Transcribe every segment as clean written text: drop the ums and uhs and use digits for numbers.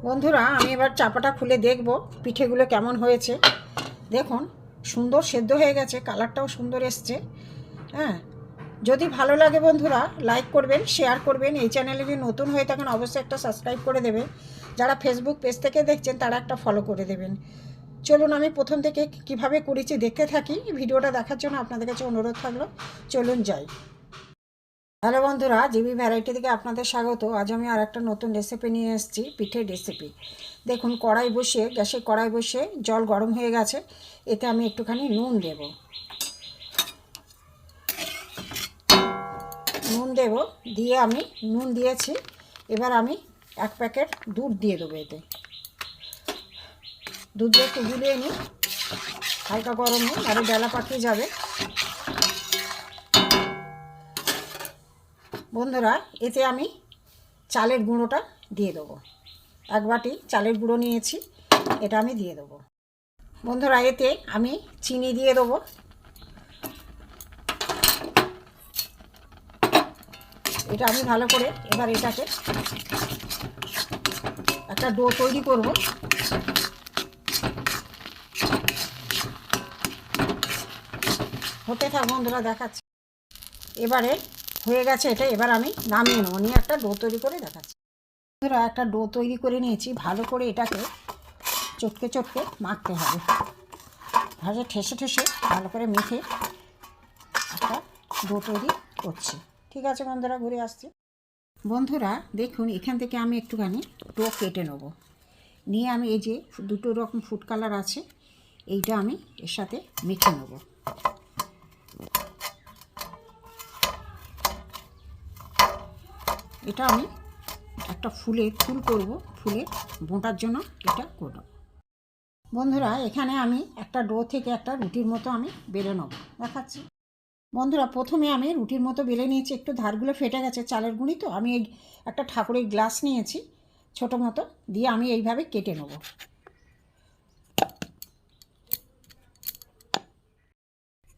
বন্ধুরা আমি এবার চাপাটা খুলে দেখব পিঠেগুলো কেমন হয়েছে। দেখুন সুন্দর সেদ্ধ হয়ে গেছে, কালারটাও সুন্দর এসছে। হ্যাঁ, যদি ভালো লাগে বন্ধুরা লাইক করবেন, শেয়ার করবেন। এই চ্যানেলে যদি নতুন হয়ে থাকেন অবশ্যই একটা সাবস্ক্রাইব করে দেবেন। যারা ফেসবুক পেজ থেকে দেখছেন তারা একটা ফলো করে দেবেন। চলুন আমি প্রথম থেকে কিভাবে করেছি দেখতে থাকি। ভিডিওটা দেখার জন্য আপনাদের কাছে অনুরোধ থাকলো, চলুন যাই। হ্যালো বন্ধুরা, জিবি ভ্যারাইটি থেকে আপনাদের স্বাগত। আজ আমি আর একটা নতুন রেসিপি নিয়ে এসেছি, পিঠের রেসিপি। দেখুন কড়াই বসিয়ে, গ্যাসে কড়াই বসিয়ে জল গরম হয়ে গেছে। এতে আমি একটুখানি নুন দেব। দিয়ে আমি নুন দিয়েছি। এবার আমি 1 প্যাকেট দুধ দিয়ে দেবো। এতে দুধ দিয়ে একটু গুলিয়ে নিই, হালকা গরমে, আরও বেলা পাকিয়ে যাবে। বন্ধুরা এতে আমি চালের গুঁড়োটা দিয়ে দেবো। 1 বাটি চালের গুঁড়ো নিয়েছি, এটা আমি দিয়ে দেবো। বন্ধুরা এতে আমি চিনি দিয়ে দেবো। এটা আমি ভালো করে এবার এটাকে একটা ডো তৈরি করব। হতে থাক বন্ধুরা, দেখাচ্ছি। এবারে হয়ে গেছে এটা, এবার আমি নামিয়ে নেবো, নিয়ে একটা ডো তৈরি করে দেখাচ্ছি। বন্ধুরা একটা ডো তৈরি করে নিয়েছি, ভালো করে এটাকে চটকে চটকে মাখতে হবে। ভাজে ঠেসে ঠেসে ভালো করে মেখে একটা ডো তৈরি করছি। ঠিক আছে বন্ধুরা, ঘুরে আসছি। বন্ধুরা দেখুন এখান থেকে আমি একটুখানি ডো কেটে নেব। নিয়ে আমি এই যে 2 রকম ফুড কালার আছে, এইটা আমি এর সাথে মেখে নেব। এটা আমি একটা ফুল করব, ফুলের বোঁটার জন্য এটা করব। বন্ধুরা এখানে আমি একটা ডো থেকে একটা রুটির মতো আমি বেলে নেব, দেখাচ্ছি। বন্ধুরা প্রথমে আমি রুটির মতো বেলে নিয়েছি, একটু ধারগুলো ফেটে গেছে, চালের গুঁড়ি তো। আমি এই একটা ঠাকুরের গ্লাস নিয়েছি ছোটো মতো, দিয়ে আমি এইভাবে কেটে নেব।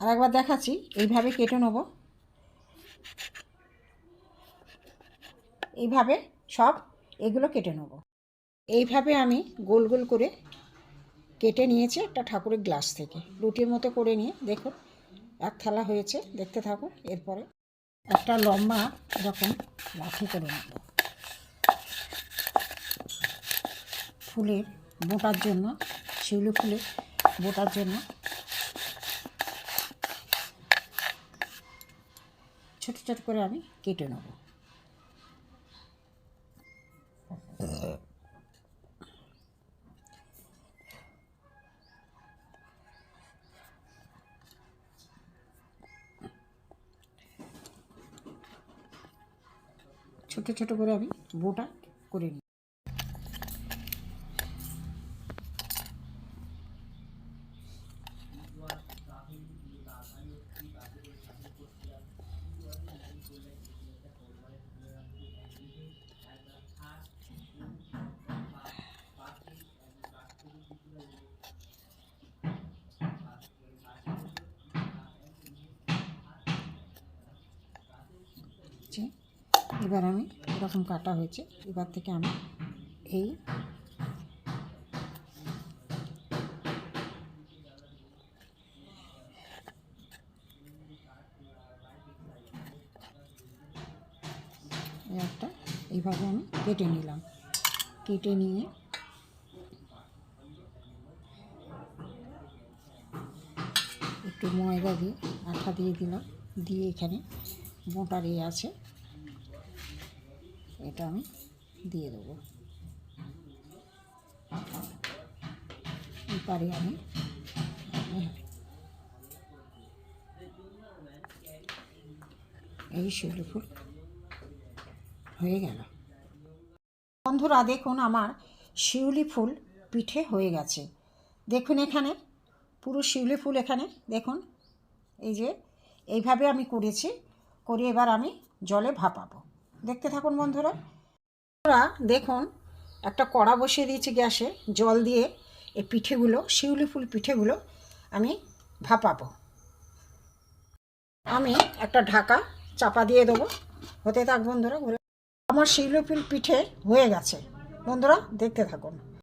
আর একবার দেখাচ্ছি, এইভাবে কেটে নেব। এইভাবে সব এগুলো কেটে নেব। এইভাবে আমি গোল গোল করে কেটে নিয়েছি একটা ঠাকুরের গ্লাস থেকে, রুটির মতো করে নিয়ে দেখুন 1 থালা হয়েছে। দেখতে থাকুন। এরপরে একটা লম্বা এরকম লাঠি করে নেব, ফুলের বোঁটার জন্য, শিউলি ফুলের বোঁটার জন্য। ছোট ছোট করে আমি কেটে নেব। ছোট ছোট করে আমি বোঁটা করে নিই। এবার আমি এরকম কাটা হয়েছে, এবার থেকে আমি এই একটা এইভাবে আমি কেটে নিলাম। কেটে নিয়ে একটু ময়দা দিয়ে আঠা দিয়ে দিলাম, দিয়ে এখানে বোঁটার আছে, এটা আমি দিয়ে দেবো। এবারে আমি এই শিউলি ফুল হয়ে গেল। বন্ধুরা দেখুন আমার শিউলি ফুল পিঠে হয়ে গেছে। দেখুন এখানে পুরো শিউলি ফুল, এখানে দেখুন এই যে এইভাবে আমি করেছি। করে এবার আমি জলে ভাপাবো, দেখতে থাকুন বন্ধুরা। দেখুন একটা কড়া বসিয়ে দিয়েছি গ্যাসে, জল দিয়ে এই পিঠেগুলো, শিউলি ফুল পিঠেগুলো আমি ভাপাবো। আমি একটা ঢাকা চাপা দিয়ে দেবো, হতে থাক বন্ধুরা। ঘুরে আমার শিউলি ফুল পিঠে হয়ে গেছে, বন্ধুরা দেখতে থাকুন।